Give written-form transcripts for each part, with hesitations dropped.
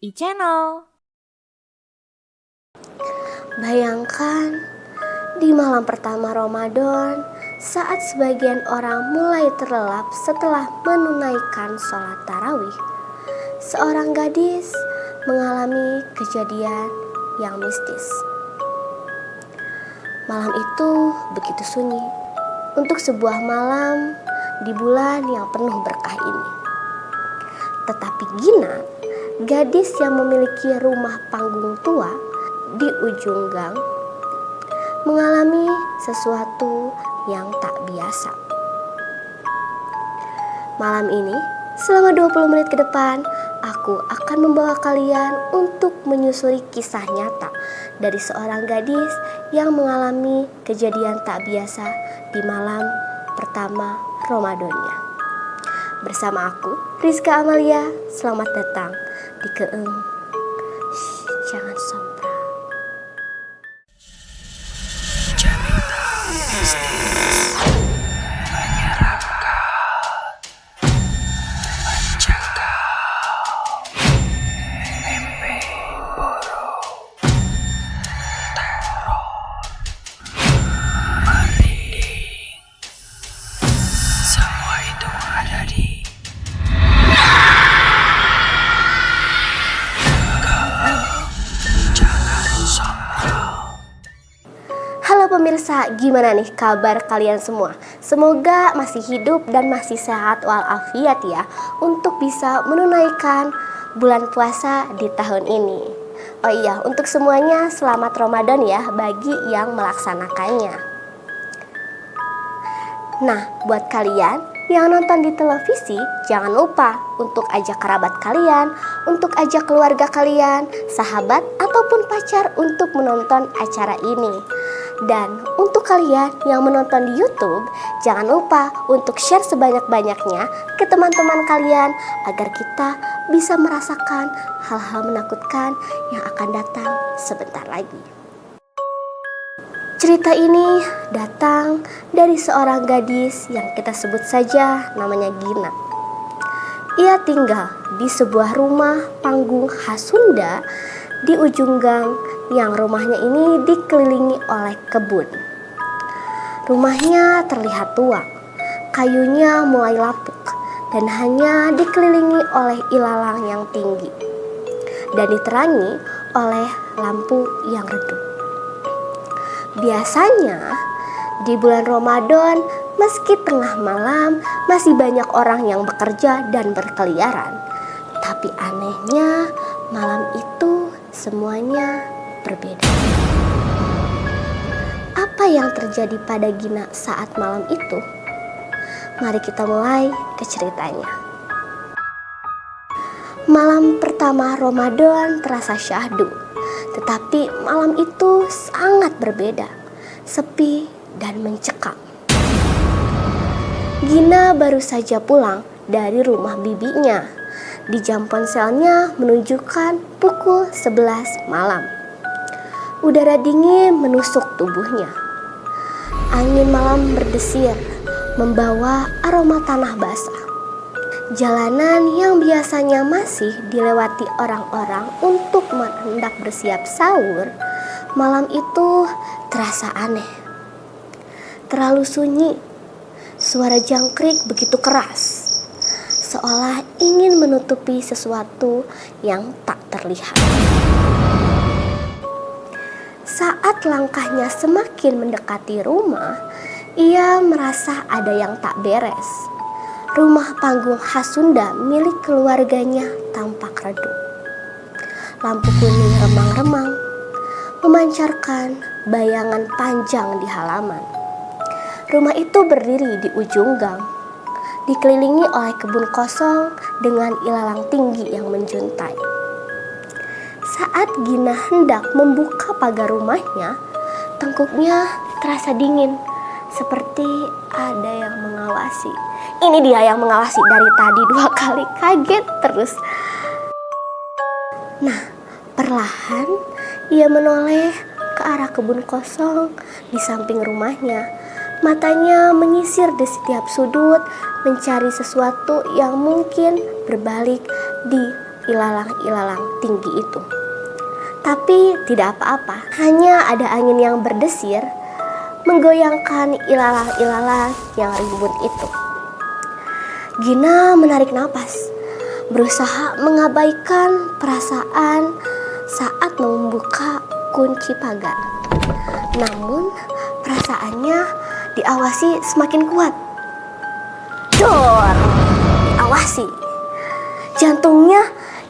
e-channel. Bayangkan di malam pertama Ramadan, saat sebagian orang mulai terlelap setelah menunaikan sholat tarawih, seorang gadis mengalami kejadian yang mistis. Malam itu begitu sunyi untuk sebuah malam di bulan yang penuh berkah ini. Tetapi Gina, gadis yang memiliki rumah panggung tua di ujung gang, mengalami sesuatu yang tak biasa. Malam ini, selama 20 menit ke depan, aku akan membawa kalian untuk menyusuri kisah nyata dari seorang gadis yang mengalami kejadian tak biasa di malam pertama Ramadannya. Bersama aku, Rizka Amalia, selamat datang di Keeng. Jangan sombong. Halo pemirsa, gimana nih kabar kalian semua? Semoga masih hidup dan masih sehat walafiat ya, untuk bisa menunaikan bulan puasa di tahun ini. Oh iya, untuk semuanya selamat Ramadan ya bagi yang melaksanakannya. Nah, buat kalian yang nonton di televisi, jangan lupa untuk ajak kerabat kalian, untuk ajak keluarga kalian, sahabat ataupun pacar untuk menonton acara ini. Dan untuk kalian yang menonton di YouTube, jangan lupa untuk share sebanyak-banyaknya ke teman-teman kalian agar kita bisa merasakan hal-hal menakutkan yang akan datang sebentar lagi. Cerita ini datang dari seorang gadis yang kita sebut saja namanya Gina. Ia tinggal di sebuah rumah panggung khas Sunda di ujung gang, yang rumahnya ini dikelilingi oleh kebun. Rumahnya terlihat tua, kayunya mulai lapuk dan hanya dikelilingi oleh ilalang yang tinggi dan diterangi oleh lampu yang redup. Biasanya di bulan Ramadan, meski tengah malam masih banyak orang yang bekerja dan berkeliaran, tapi anehnya malam itu semuanya berbeda. Apa yang terjadi pada Gina saat malam itu? Mari kita mulai ke ceritanya. Malam pertama Ramadan terasa syahdu, tetapi malam itu sangat berbeda, sepi dan mencekam. Gina baru saja pulang dari rumah bibinya. Di jam ponselnya menunjukkan pukul 11 malam. Udara dingin menusuk tubuhnya. Angin malam berdesir, membawa aroma tanah basah. Jalanan yang biasanya masih dilewati orang-orang untuk hendak bersiap sahur, malam itu terasa aneh. Terlalu sunyi, suara jangkrik begitu keras, seolah ingin menutupi sesuatu yang tak terlihat. Saat langkahnya semakin mendekati rumah, ia merasa ada yang tak beres. Rumah panggung khas Sunda milik keluarganya tampak redup. Lampu kuning remang-remang memancarkan bayangan panjang di halaman. Rumah itu berdiri di ujung gang, dikelilingi oleh kebun kosong dengan ilalang tinggi yang menjuntai. Saat Gina hendak membuka pagar rumahnya, tengkuknya terasa dingin, seperti ada yang mengawasi. Ini dia yang mengawasi dari tadi 2 kali, kaget terus. Nah, perlahan ia menoleh ke arah kebun kosong di samping rumahnya. Matanya menyisir di setiap sudut, mencari sesuatu yang mungkin berbalik di ilalang-ilalang tinggi itu. Tapi tidak apa-apa, hanya ada angin yang berdesir menggoyangkan ilalang-ilalang yang rimbun itu. Gina menarik napas, berusaha mengabaikan perasaan saat membuka kunci pagar. Namun perasaannya diawasi semakin kuat. Dor! Diawasi. Jantungnya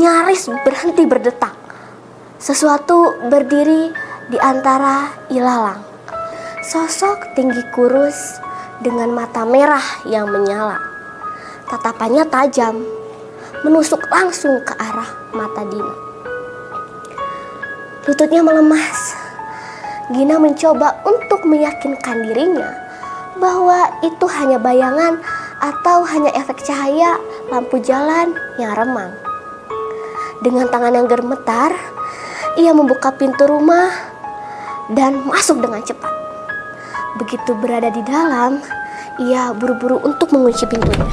nyaris berhenti berdetak. Sesuatu berdiri di antara ilalang. Sosok tinggi kurus dengan mata merah yang menyala. Tatapannya tajam, menusuk langsung ke arah mata Dina. Lututnya melemas. Gina mencoba untuk meyakinkan dirinya bahwa itu hanya bayangan atau hanya efek cahaya lampu jalan yang remang. Dengan tangan yang gemetar, ia membuka pintu rumah dan masuk dengan cepat. Begitu berada di dalam, ia buru-buru untuk mengunci pintunya.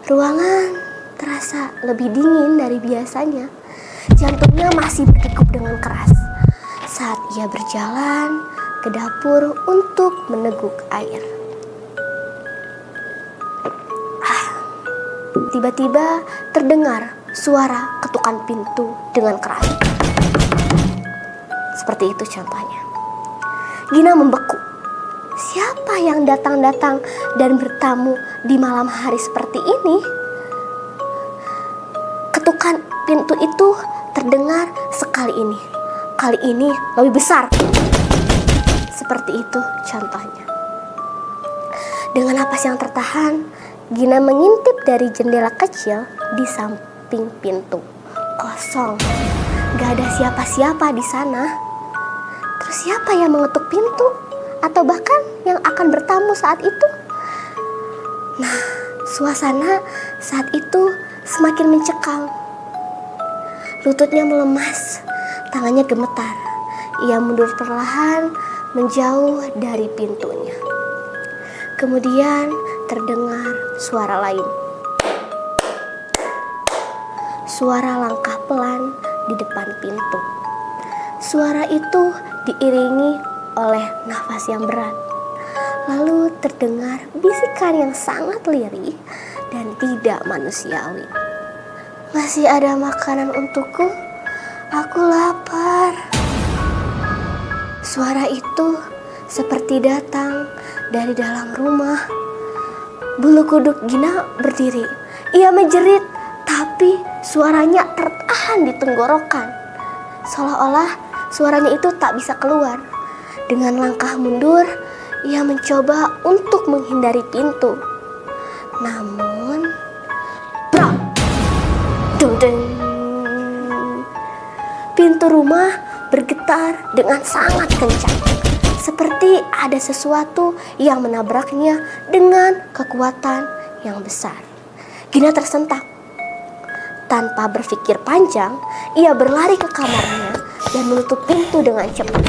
Ruangan terasa lebih dingin dari biasanya. Jantungnya masih berdegup dengan keras saat ia berjalan ke dapur untuk meneguk air. Tiba-tiba terdengar suara ketukan pintu dengan keras. Seperti itu contohnya. Gina membeku. Siapa yang datang-datang dan bertamu di malam hari seperti ini? Ketukan pintu itu terdengar sekali ini. Kali ini lebih besar. Seperti itu contohnya. Dengan napas yang tertahan, Gina mengintip dari jendela kecil di samping pintu. Kosong. Gak ada siapa-siapa di sana. Terus siapa yang mengetuk pintu? Atau bahkan yang akan bertamu saat itu? Nah, suasana saat itu semakin mencekam. Lututnya melemas, tangannya gemetar. Ia mundur perlahan menjauh dari pintunya. Kemudian terdengar suara lain. Suara langkah pelan di depan pintu. Suara itu diiringi oleh nafas yang berat. Lalu terdengar bisikan yang sangat lirih dan tidak manusiawi. Masih ada makanan untukku? Aku lapar. Suara itu seperti datang dari dalam rumah. Bulu kuduk Gina berdiri. Ia menjerit, tapi suaranya tertahan di tenggorokan. Seolah-olah suaranya itu tak bisa keluar. Dengan langkah mundur, ia mencoba untuk menghindari pintu. Namun, brak! Dung dung! Pintu rumah bergetar dengan sangat kencang. Seperti ada sesuatu yang menabraknya dengan kekuatan yang besar. Gina tersentak. Tanpa berpikir panjang, ia berlari ke kamarnya dan menutup pintu dengan cepat.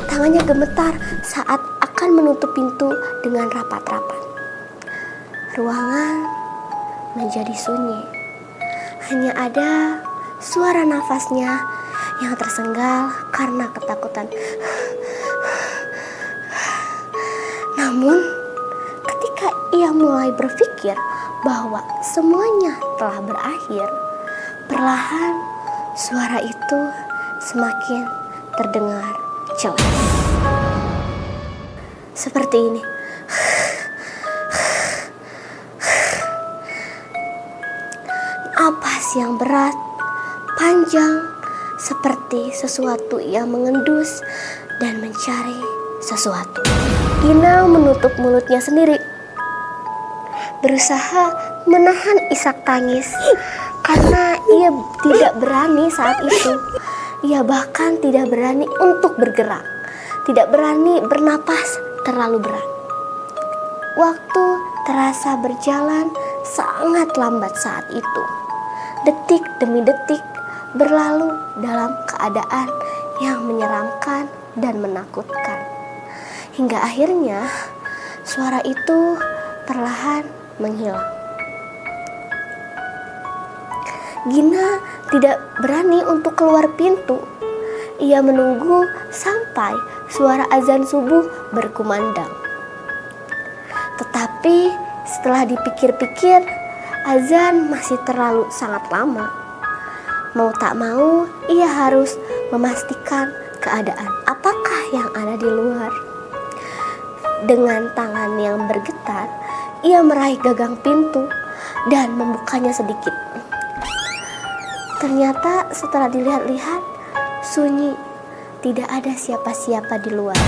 Tangannya gemetar saat akan menutup pintu dengan rapat-rapat. Ruangan menjadi sunyi. Hanya ada suara nafasnya yang tersenggal karena ketakutan. Namun, ketika ia mulai berpikir bahwa semuanya telah berakhir, perlahan suara itu semakin terdengar jelas. Seperti ini. Napas yang berat, panjang, seperti sesuatu yang mengendus dan mencari sesuatu. Gina menutup mulutnya sendiri, berusaha menahan isak tangis karena ia tidak berani saat itu. Ia bahkan tidak berani untuk bergerak, tidak berani bernapas terlalu berat. Waktu terasa berjalan sangat lambat saat itu. Detik demi detik berlalu dalam keadaan yang menyeramkan dan menakutkan. Hingga akhirnya suara itu perlahan menghilang. Gina tidak berani untuk keluar pintu. Ia menunggu sampai suara azan subuh berkumandang. Tetapi setelah dipikir-pikir, azan masih terlalu sangat lama. Mau tak mau, ia harus memastikan keadaan apakah yang ada di luar. Dengan tangan yang bergetar, ia meraih gagang pintu dan membukanya sedikit. Ternyata setelah dilihat-lihat, sunyi, tidak ada siapa-siapa di luar.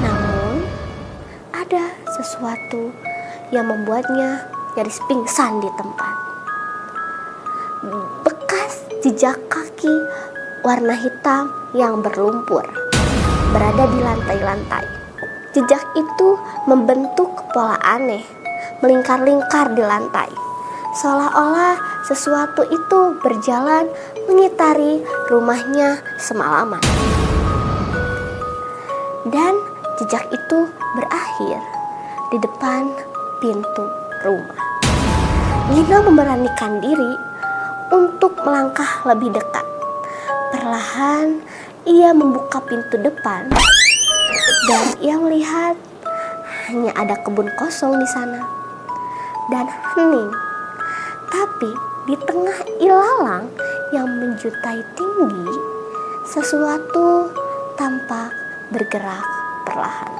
Namun, ada sesuatu yang membuatnya nyaris pingsan di tempat. Bekas jejak kaki warna hitam yang berlumpur berada di lantai-lantai. Jejak itu membentuk pola aneh, melingkar-lingkar di lantai. Seolah-olah sesuatu itu berjalan mengitari rumahnya semalaman. Dan jejak itu berakhir di depan pintu rumah. Gina memberanikan diri untuk melangkah lebih dekat. Perlahan ia membuka pintu depan dan ia melihat hanya ada kebun kosong di sana dan hening. Tapi di tengah ilalang yang menjutai tinggi, sesuatu tampak bergerak perlahan.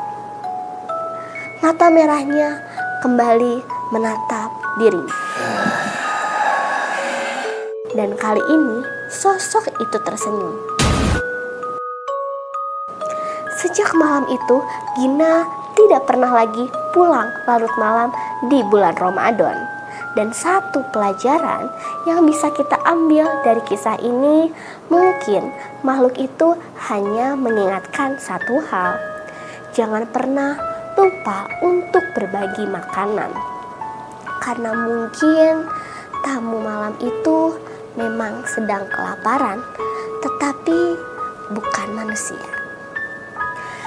Mata merahnya kembali menatap dirinya. Dan kali ini sosok itu tersenyum. Sejak malam itu, Gina tidak pernah lagi pulang larut malam di bulan Ramadan. Dan satu pelajaran yang bisa kita ambil dari kisah ini, mungkin makhluk itu hanya mengingatkan satu hal. Jangan pernah lupa untuk berbagi makanan. Karena mungkin tamu malam itu memang sedang kelaparan, tetapi bukan manusia.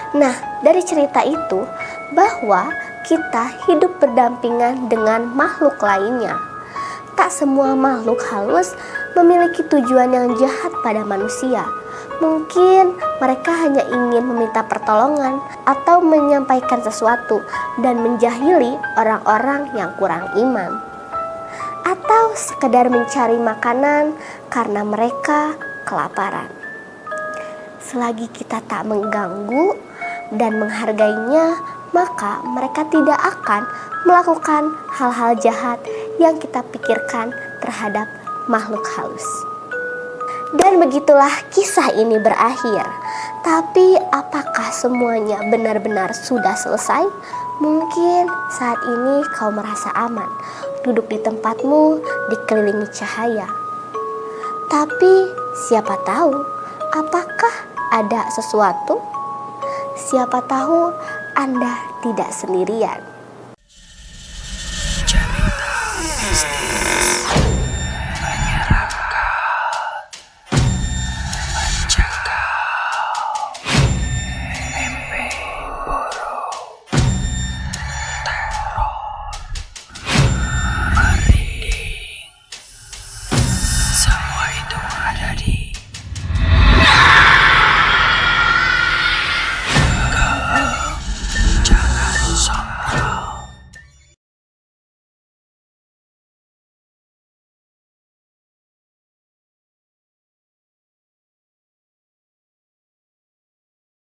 Nah, dari cerita itu bahwa kita hidup berdampingan dengan makhluk lainnya. Tak semua makhluk halus memiliki tujuan yang jahat pada manusia. Mungkin mereka hanya ingin meminta pertolongan atau menyampaikan sesuatu dan menjahili orang-orang yang kurang iman. Atau sekedar mencari makanan karena mereka kelaparan. Selagi kita tak mengganggu dan menghargainya, maka mereka tidak akan melakukan hal-hal jahat yang kita pikirkan terhadap makhluk halus. Dan begitulah kisah ini berakhir. Tapi apakah semuanya benar-benar sudah selesai? Mungkin saat ini kau merasa aman, duduk di tempatmu dikelilingi cahaya. Tapi siapa tahu apakah ada sesuatu? Siapa tahu Anda tidak sendirian.